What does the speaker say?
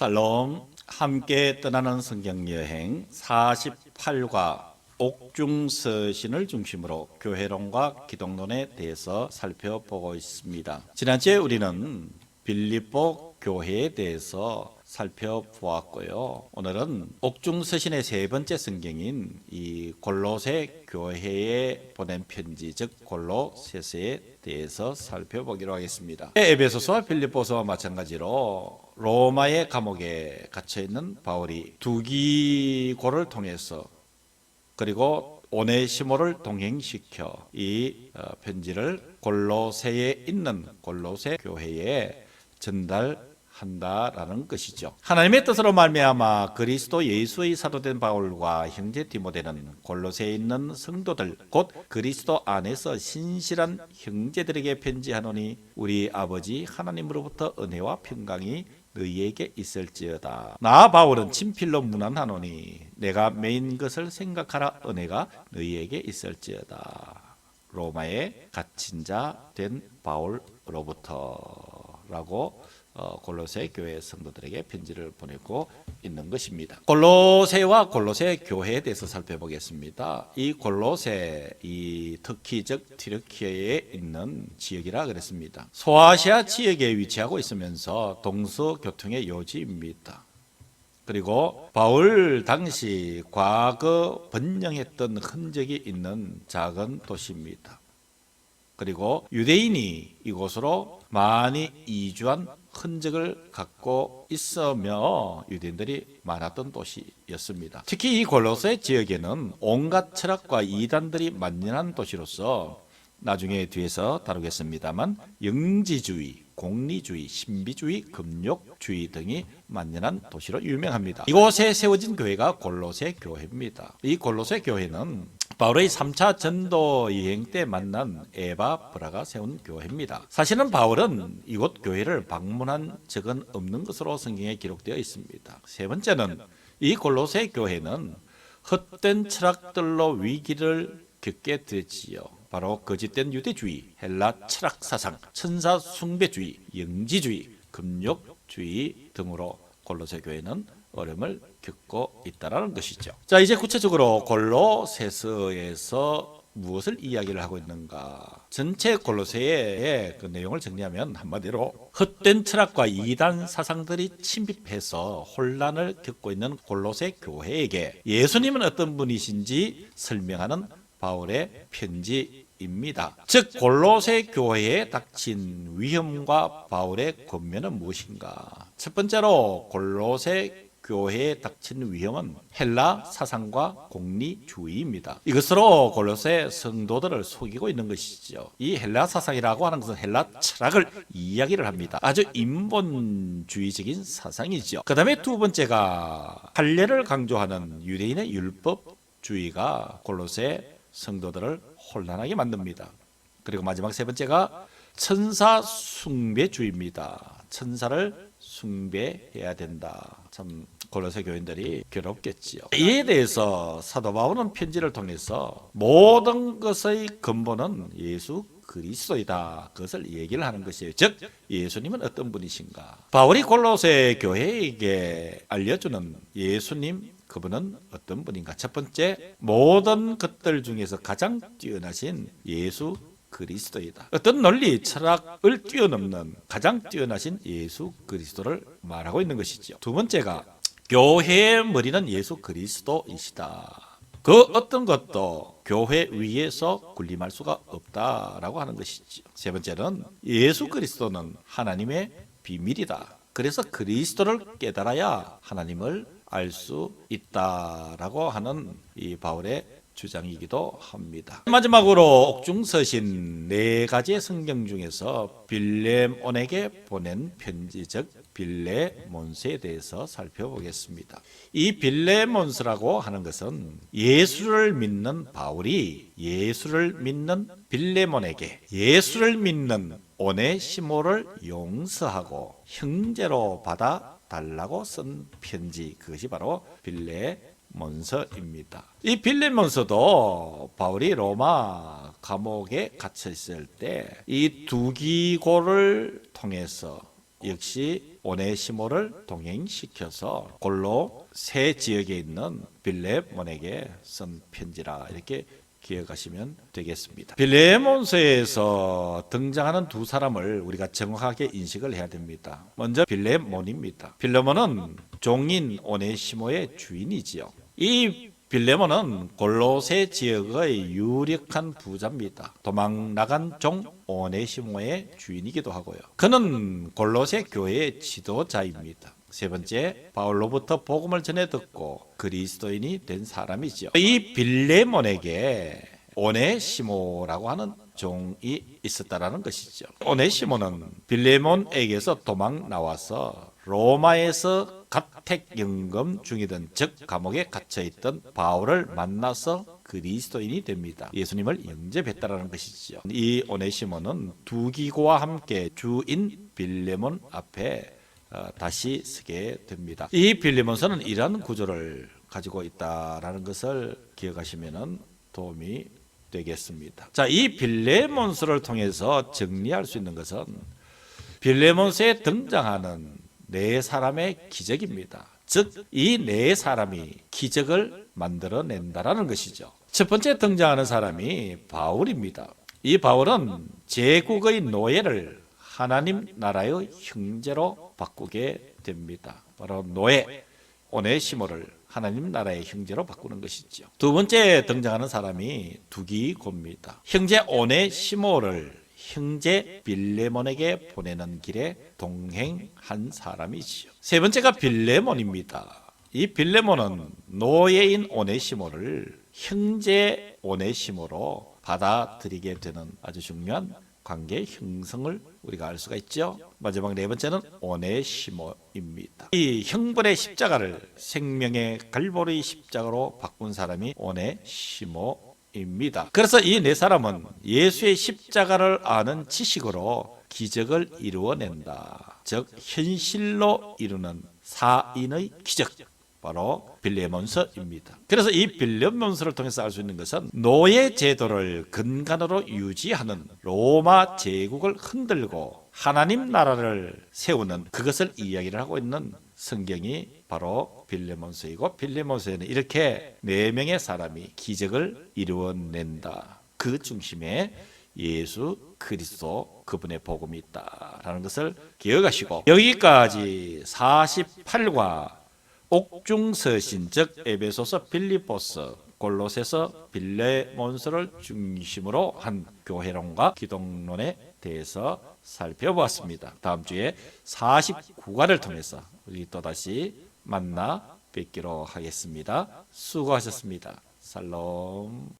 살롬 함께 떠나는 성경여행 48과 옥중서신을 중심으로 교회론과 기독론에 대해서 살펴보고 있습니다. 지난주에 우리는 빌립보 교회에 대해서 살펴보았고요. 오늘은 옥중서신의 세 번째 성경인 이 골로새 교회에 보낸 편지, 즉 골로새서에 대해서 살펴보기로 하겠습니다. 에베소서와 빌립보서와 마찬가지로 로마의 감옥에 갇혀있는 바울이 두기고를 통해서 그리고 오네시모를 동행시켜 이 편지를 골로새에 있는 골로새 교회에 전달한다라는 것이죠. 하나님의 뜻으로 말미암아 그리스도 예수의 사도된 바울과 형제 디모데는 골로새에 있는 성도들 곧 그리스도 안에서 신실한 형제들에게 편지하노니 우리 아버지 하나님으로부터 은혜와 평강이 너희에게 있을지어다. 나 바울은 친필로 문안하노니 내가 매인 것을 생각하라. 은혜가 너희에게 있을지어다. 로마에 갇힌 자 된 바울로부터라고 골로새 교회 성도들에게 편지를 보내고 있는 것입니다. 골로새와 골로새 교회에 대해서 살펴보겠습니다. 이 골로새, 이 터키적 튀르키예에 있는 지역이라 그랬습니다. 소아시아 지역에 위치하고 있으면서 동서교통의 요지입니다. 그리고 바울 당시 과거 번영했던 흔적이 있는 작은 도시입니다. 그리고 유대인이 이곳으로 많이 이주한 흔적을 갖고 있으며 유대인들이 많았던 도시였습니다. 특히 이 골로새 지역에는 온갖 철학과 이단들이 만연한 도시로서 나중에 뒤에서 다루겠습니다만 영지주의, 공리주의, 신비주의, 금욕주의 등이 만연한 도시로 유명합니다. 이곳에 세워진 교회가 골로새 교회입니다. 이 골로새 교회는 바울의 3차 전도 여행 때 만난 에바브라가 세운 교회입니다. 사실은 바울은 이곳 교회를 방문한 적은 없는 것으로 성경에 기록되어 있습니다. 세 번째는 이 골로새 교회는 헛된 철학들로 위기를 겪게 되지요. 바로 거짓된 유대주의, 헬라 철학 사상, 천사 숭배주의, 영지주의, 금욕주의 등으로 골로새 교회는 어려움을 겪고 있다는 것이죠. 자, 이제 구체적으로 골로새서에서 무엇을 이야기를 하고 있는가? 전체 골로새의 그 내용을 정리하면 한마디로 헛된 철학과 이단 사상들이 침입해서 혼란을 겪고 있는 골로새 교회에게 예수님은 어떤 분이신지 설명하는 바울의 편지입니다. 즉 골로새 교회에 닥친 위험과 바울의 권면은 무엇인가? 첫 번째로 골로새 교회에 닥친 위험은 헬라 사상과 공리주의입니다. 이것으로 골로새 성도들을 속이고 있는 것이죠. 이 헬라 사상이라고 하는 것은 헬라 철학을 이야기를 합니다. 아주 인본주의적인 사상이죠. 그 다음에 두 번째가 할례를 강조하는 유대인의 율법주의가 골로새 성도들을 혼란하게 만듭니다. 그리고 마지막 세 번째가 천사 숭배주의입니다. 천사를 숭배해야 된다. 참 골로새 교인들이 괴롭겠지요. 이에 대해서 사도 바울은 편지를 통해서 모든 것의 근본은 예수 그리스도이다. 그것을 얘기를 하는 것이에요. 즉 예수님은 어떤 분이신가? 바울이 골로새 교회에게 알려주는 예수님, 그분은 어떤 분인가? 첫 번째, 모든 것들 중에서 가장 뛰어나신 예수 그리스도이다. 어떤 논리, 철학을 뛰어넘는 가장 뛰어나신 예수 그리스도를 말하고 있는 것이죠. 두 번째가 교회의 머리는 예수 그리스도이시다. 그 어떤 것도 교회 위에서 군림할 수가 없다라고 하는 것이죠. 세 번째는 예수 그리스도는 하나님의 비밀이다. 그래서 그리스도를 깨달아야 하나님을 알 수 있다라고 하는 이 바울의 주장이기도 합니다. 마지막으로 옥중서신 네 가지의 성경 중에서 빌레몬에게 보낸 편지, 즉 빌레몬서에 대해서 살펴보겠습니다. 이 빌레몬서라고 하는 것은 예수를 믿는 바울이 예수를 믿는 빌레몬에게 예수를 믿는 오네시모를 용서하고 형제로 받아 달라고 쓴 편지, 그것이 바로 빌레몬서입니다. 이 빌레몬서도 바울이 로마 감옥에 갇혀 있을 때 이 두기고를 통해서 역시 오네시모를 동행시켜서 골로새 지역에 있는 빌레몬에게 쓴 편지라 이렇게 기억하시면 되겠습니다. 빌레몬서에서 등장하는 두 사람을 우리가 정확하게 인식을 해야 됩니다. 먼저 빌레몬입니다. 빌레몬은 종인 오네시모의 주인이지요. 이 빌레몬은 골로새 지역의 유력한 부자입니다. 도망 나간 종 오네시모의 주인이기도 하고요. 그는 골로새 교회의 지도자입니다. 세 번째, 바울로부터 복음을 전해 듣고 그리스도인이 된 사람이지요. 이 빌레몬에게 오네시모라고 하는 종이 있었다라는 것이죠. 오네시모는 빌레몬에게서 도망 나와서 로마에서 가택연금 중이던 즉 감옥에 갇혀있던 바울을 만나서 그리스도인이 됩니다. 예수님을 영접했다라는 것이죠. 이 오네시모는 두 기고와 함께 주인 빌레몬 앞에 다시 서게 됩니다. 이 빌레몬서는 이러한 구조를 가지고 있다라는 것을 기억하시면 도움이 되겠습니다. 자, 이 빌레몬서를 통해서 정리할 수 있는 것은 빌레몬서에 등장하는 네 사람의 기적입니다. 즉, 이 네 사람이 기적을 만들어낸다라는 것이죠. 첫 번째 등장하는 사람이 바울입니다. 이 바울은 제국의 노예를 하나님 나라의 형제로 바꾸게 됩니다. 바로 노예 오네시모를 하나님 나라의 형제로 바꾸는 것이죠. 두 번째 등장하는 사람이 두기고입니다. 형제 오네시모를 형제 빌레몬에게 보내는 길에 동행한 사람이지요. 세 번째가 빌레몬입니다. 이 빌레몬은 노예인 오네시모를 형제 오네시모로 받아들이게 되는 아주 중요한 관계 형성을 우리가 알 수가 있죠. 마지막 네 번째는 오네시모입니다. 이 형벌의 십자가를 생명의 갈보리 십자가로 바꾼 사람이 오네시모입니다. 그래서 이 네 사람은 예수의 십자가를 아는 지식으로 기적을 이루어낸다. 즉 현실로 이루는 사인의 기적, 바로 빌레몬서입니다. 그래서 이 빌레몬서를 통해서 알 수 있는 것은 노예 제도를 근간으로 유지하는 로마 제국을 흔들고 하나님 나라를 세우는 그것을 이야기를 하고 있는 성경이 바로 빌레몬서이고, 빌레몬서에는 이렇게 네 명의 사람이 기적을 이루어낸다. 그 중심에 예수 그리스도 그분의 복음이 있다라는 것을 기억하시고, 여기까지 48과 옥중서신 즉 에베소서, 빌립보서, 골로새서, 빌레몬서를 중심으로 한 교회론과 기독론에 대해서 살펴보았습니다. 다음 주에 49과를 통해서 우리 또다시 만나 뵙기로 하겠습니다. 수고하셨습니다. 살롬.